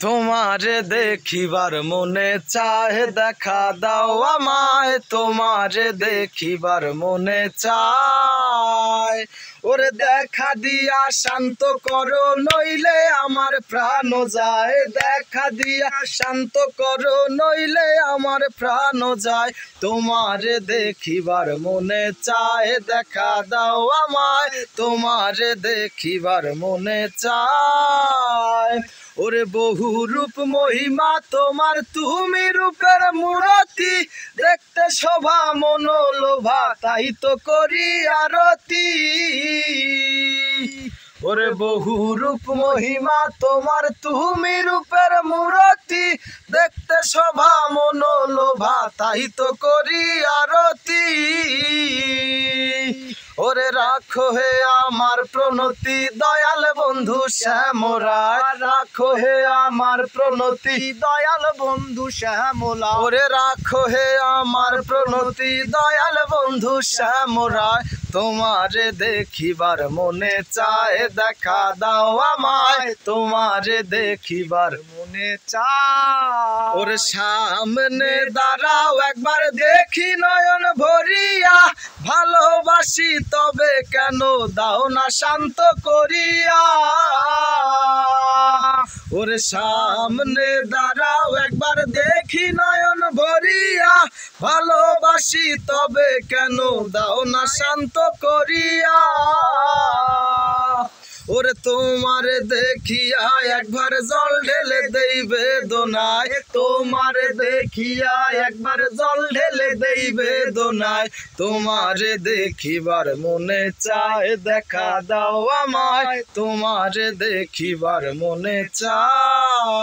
তোমারে দেখিবার মনে চায়, দেখা দাও আমায়। তোমারে দেখিবার মনে চায়, ওরে দেখা দিয়া শান্ত করো, নইলে আমার প্রাণ যায়। দেখা দিয়া শান্ত করো, নইলে আমার প্রাণ যায়। তোমারে দেখিবার মনে চায়, দেখা দাও আমায়। তোমারে দেখিবার মনে চায়, ওরে বহু রূপ মহিমা তোমার, তুমি রূপের মূরতি। দেখতে শোভা মনোলোভা, তাই তো করি আরতি। ওরে বহু রূপ মহিমা তোমার, তুমি রূপের মূরতি। দেখতে শোভা মনোলোভা, তাই তো করি আরতি। ওরে রাখো হে আমার প্রণতি, দয়াল বন্ধু শ্যামরায়। রাখো হে আমার প্রণতি, দয়াল বন্ধু শ্যামলা। ওরে রাখো হে আমার প্রণতি, দয়াল বন্ধু শ্যামরায়। তোমারে দেখিবার মনে চায়, দেখা দাও আমায়। তোমারে দেখিবার মনে চায়, ওরে সামনে দাঁড়াও একবার দেখি নয়ন ভরিয়া। ভালোবাসি তবে কেন দাও না শান্ত করিয়া। ওরে সামনে দাঁড়াও একবার দেখি নয়ন ভরিয়া। ভালোবাসি তবে কেন দাও না শান্ত করিয়া। ওরে তোমারে দেখিয়া একবার জল ঢেলে দেই বেদনায়। তোমারে দেখিয়া একবার জল ঢেলে দেই বেদনায়। তোমারে দেখিবার মনে চায়, দেখা দাও আমায়। তোমারে দেখিবার মনে চায়।